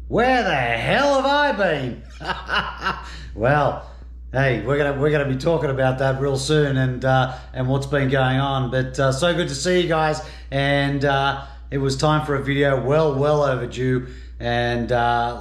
Where the hell have I been? Well, hey, we're gonna be talking about that real soon and what's been going on. But so good to see you guys, and it was time for a video, well overdue. And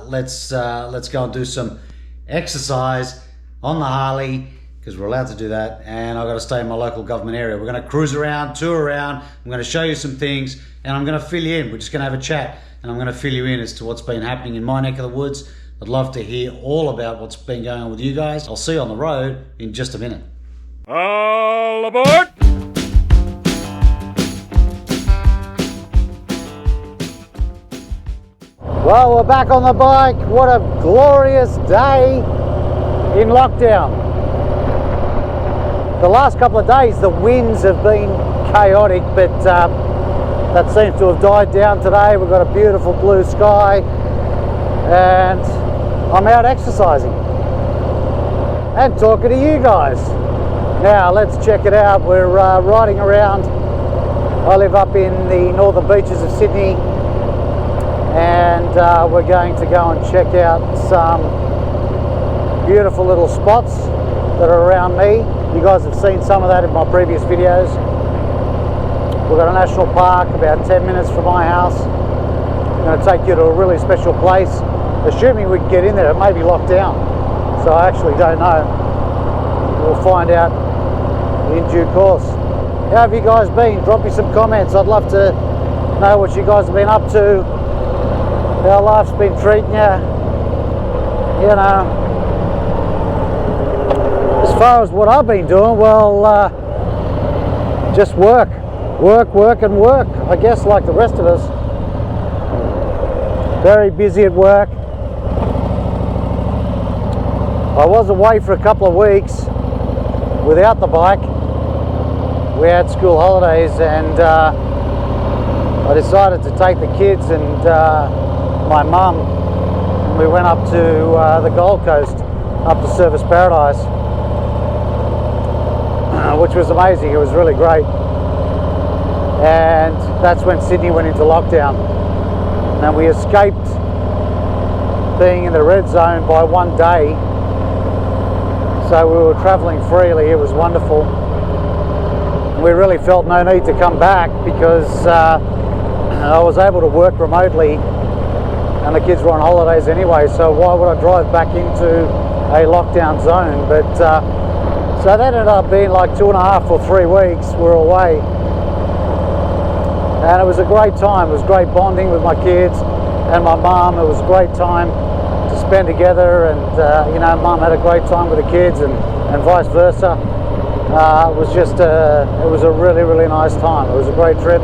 let's go and do some exercise on the Harley, because we're allowed to do that, and I've got to stay in my local government area. We're going to cruise around, tour around, I'm going to show you some things, and I'm going to fill you in. We're just going to have a chat, and I'm going to fill you in as to what's been happening in my neck of the woods. I'd love to hear all about what's been going on with you guys. I'll see you on the road in just a minute. All aboard! Well, we're back on the bike. What a glorious day in lockdown. The last couple of days the winds have been chaotic, but that seems to have died down today. We've got a beautiful blue sky and I'm out exercising and talking to you guys. Now let's check it out. We're riding around. I live up in the northern beaches of Sydney, and we're going to go and check out some beautiful little spots that are around me. You guys have seen some of that in my previous videos. We've got a national park about 10 minutes from my house. I'm going to take you to a really special place, assuming we can get in there. It may be locked down, so I actually don't know. We'll find out in due course. How have you guys been? Drop me some comments. I'd love to know what you guys have been up to, how life's been treating you, you know. As far as what I've been doing, well, just work, I guess, like the rest of us. Very busy at work. I was away for a couple of weeks without the bike. We had school holidays, and I decided to take the kids and my mum, and we went up to the Gold Coast, up to Surfers Paradise, which was amazing. It was really great. And that's when Sydney went into lockdown, and we escaped being in the red zone by one day, so we were traveling freely. It was wonderful. We really felt no need to come back because I was able to work remotely and the kids were on holidays anyway, so why would I drive back into a lockdown zone? But so that ended up being like 2.5 or 3 weeks we were away, and it was a great time. It was great bonding with my kids and my mum. It was a great time to spend together, and you know, mum had a great time with the kids, and vice versa. It was just it was a really nice time. It was a great trip,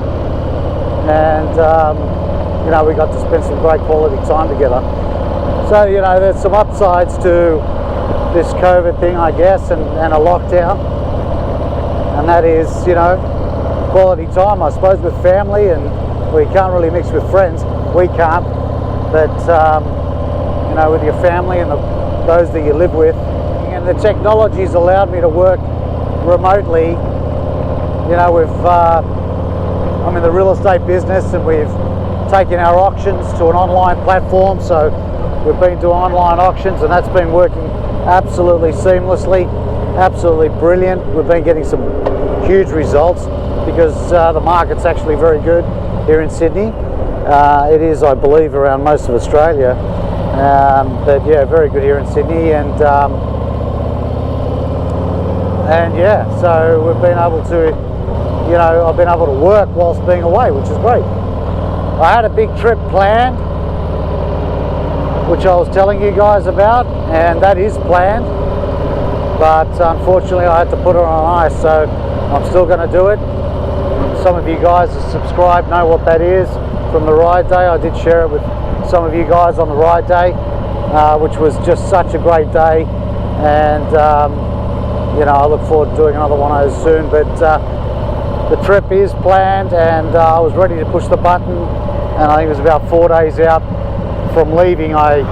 and you know, we got to spend some great quality time together. So, you know, there's some upsides to this COVID thing, I guess, and a lockdown, and that is, you know, quality time, I suppose, with family. And we can't really mix with friends. We can't, but you know, with your family and those that you live with. And the technology's allowed me to work remotely. You know, I'm in the real estate business, and we've taken our auctions to an online platform, so we've been doing online auctions, and that's been working absolutely seamlessly, absolutely brilliant. We've been getting some huge results because the market's actually very good here in Sydney. It is, I believe, around most of Australia, but yeah, very good here in Sydney. And yeah, so we've been able to, you know, I've been able to work whilst being away, which is great. I had a big trip planned, which I was telling you guys about, and that is planned, but unfortunately I had to put it on ice, so I'm still going to do it. Some of you guys that subscribe know what that is from the ride day. I did share it with some of you guys on the ride day, which was just such a great day, and you know, I look forward to doing another one of those soon. But the trip is planned, and I was ready to push the button, and I think it was about 4 days out from leaving I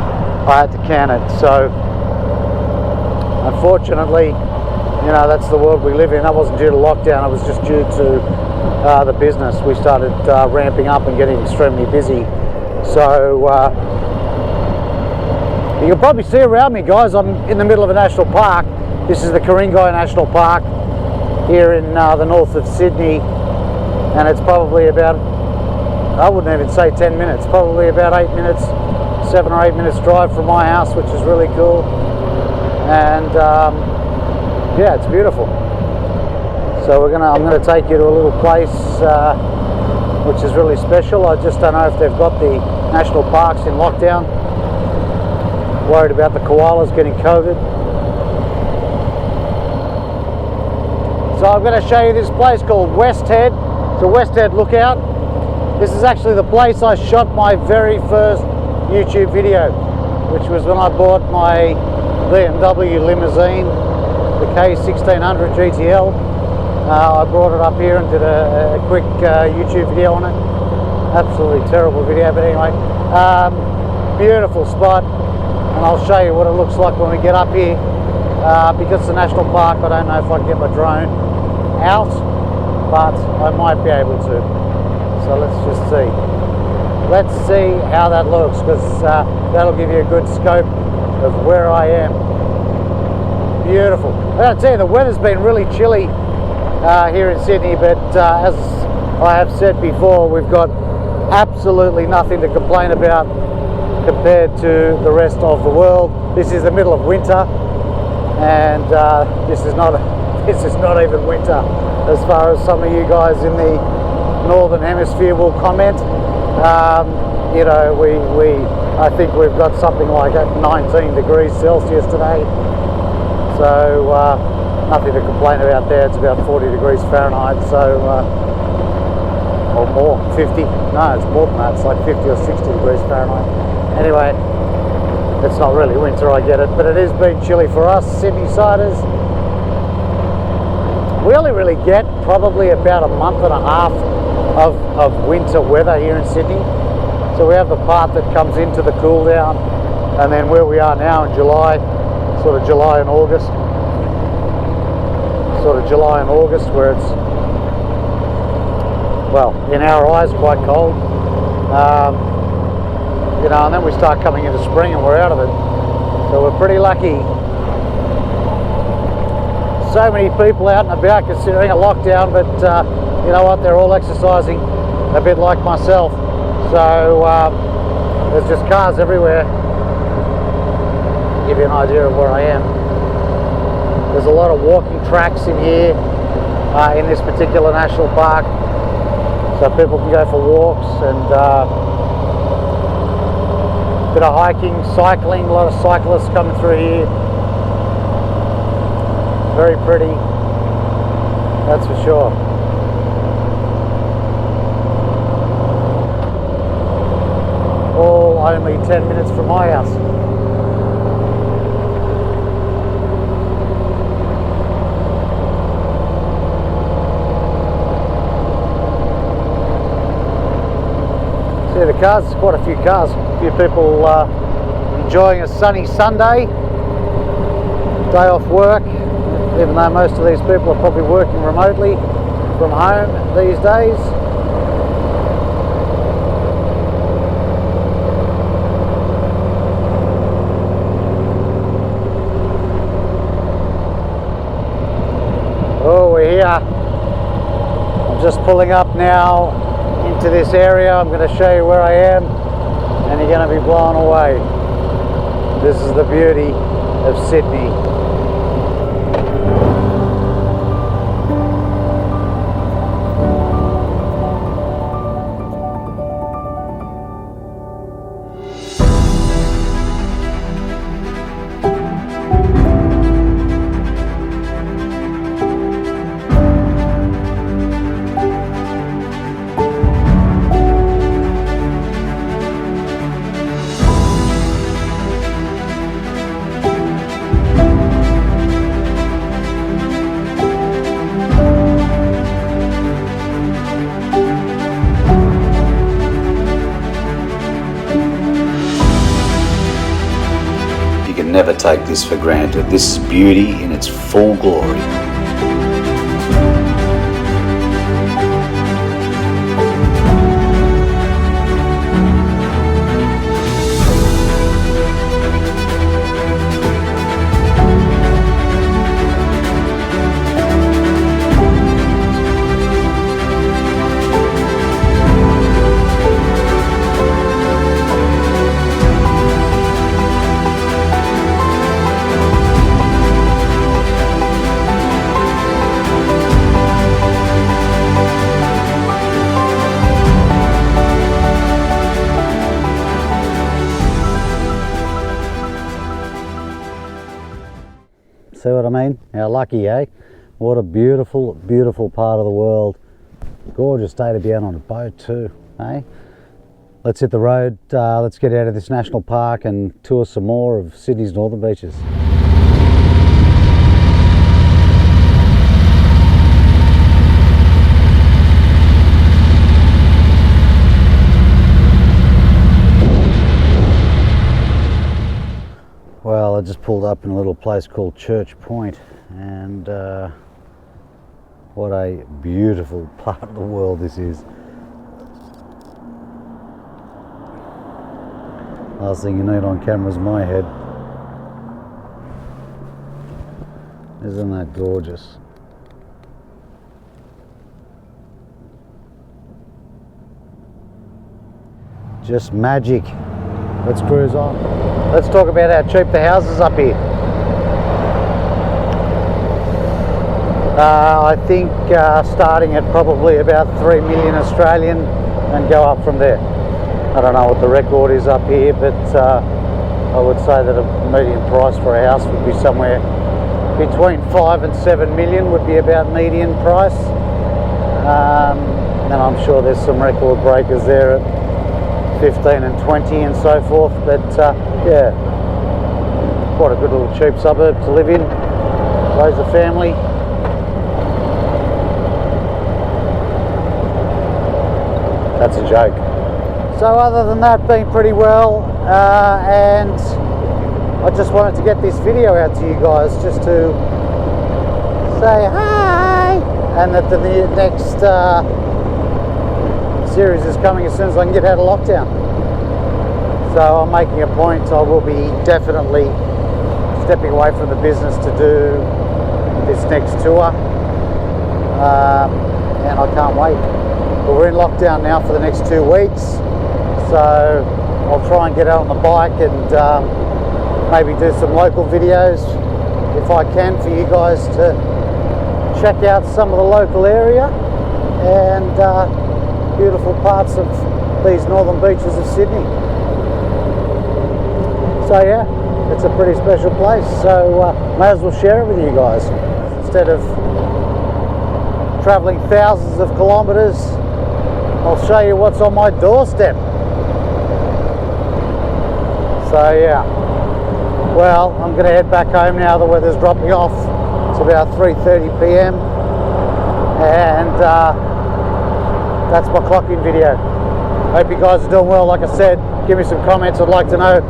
had to can it. So unfortunately, you know, that's the world we live in. That wasn't due to lockdown, it was just due to the business. We started ramping up and getting extremely busy. So You can probably see around me, guys, I'm in the middle of a national park. This is the Ku-ring-gai National Park here in the north of Sydney, and it's probably about, I wouldn't even say 10 minutes, probably about 8 minutes, 7 or 8 minutes drive from my house, which is really cool. And yeah, it's beautiful. So I'm gonna take you to a little place which is really special. I just don't know if they've got the national parks in lockdown. Worried about the koalas getting COVID. So I'm going to show you this place called West Head. It's a West Head lookout. This is actually the place I shot my very first YouTube video, which was when I bought my BMW limousine, the K1600 GTL. I brought it up here and did a quick YouTube video on it. Absolutely terrible video, but anyway, beautiful spot, and I'll show you what it looks like when we get up here. Because it's a national park, I don't know if I can get my drone out, but I might be able to. So let's just see. Let's see how that looks, because that'll give you a good scope of where I am. Beautiful. I gotta tell you, the weather's been really chilly here in Sydney, but as I have said before, we've got absolutely nothing to complain about compared to the rest of the world. This is the middle of winter, and this is not even winter, as far as some of you guys in the northern hemisphere will comment. You know, I think we've got something like 19 degrees Celsius today, so nothing to complain about there. It's about 40 degrees Fahrenheit, so or more, 50. No, it's more than that. It's like 50 or 60 degrees Fahrenheit. Anyway, it's not really winter, I get it, but it has been chilly for us Sydney-siders. We only really get probably about a month and a half of winter weather here in Sydney. So we have the part that comes into the cool down, and then where we are now in July, sort of July and August, where it's, well, in our eyes, quite cold. You know, and then we start coming into spring and we're out of it. So we're pretty lucky. So many people out and about considering a lockdown, but you know what, they're all exercising, a bit like myself. So there's just cars everywhere. Give you an idea of where I am. There's a lot of walking tracks in here, in this particular national park, so people can go for walks and bit of hiking, cycling, a lot of cyclists coming through here. Very pretty, that's for sure. All only 10 minutes from my house. See the cars, there's quite a few cars. A few people enjoying a sunny Sunday, day off work, even though most of these people are probably working remotely from home these days. Oh, we're here. I'm just pulling up now into this area. I'm going to show you where I am, and you're going to be blown away. This is the beauty of Sydney. Never take this for granted. This is beauty in its full glory. See what I mean? How lucky, eh? What a beautiful, beautiful part of the world. Gorgeous day to be out on a boat too, eh? Let's hit the road, let's get out of this national park and tour some more of Sydney's northern beaches. Well, I just pulled up in a little place called Church Point, and what a beautiful part of the world this is. Last thing you need on camera is my head. Isn't that gorgeous? Just magic. Let's cruise on. Let's talk about how cheap the houses up here. I think starting at probably about 3 million Australian and go up from there. I don't know what the record is up here, but I would say that a median price for a house would be somewhere between 5 and 7 million would be about median price. And I'm sure there's some record breakers there at 15 and 20 and so forth, but yeah, quite a good little cheap suburb to live in, raise a family. That's a joke. So other than that, been pretty well, and I just wanted to get this video out to you guys just to say hi, and that the next series is coming as soon as I can get out of lockdown. So I'm making a point, I will be definitely stepping away from the business to do this next tour, and I can't wait. But we're in lockdown now for the next 2 weeks, so I'll try and get out on the bike and maybe do some local videos if I can for you guys to check out some of the local area and beautiful parts of these northern beaches of Sydney. So yeah, it's a pretty special place, so may as well share it with you guys instead of travelling thousands of kilometres. I'll show you what's on my doorstep. So yeah, well, I'm going to head back home now. The weather's dropped me off. It's about 3:30 p.m. and that's my clock-in video. Hope you guys are doing well. Like I said, give me some comments. I'd like to know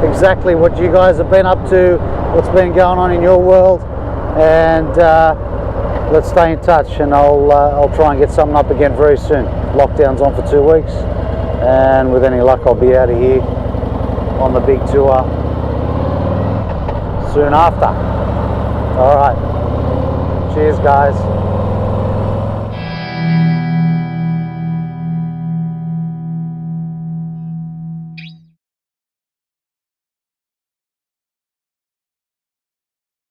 exactly what you guys have been up to, what's been going on in your world, and let's stay in touch, and I'll try and get something up again very soon. Lockdown's on for 2 weeks, and with any luck I'll be out of here on the big tour soon after. Alright, cheers guys.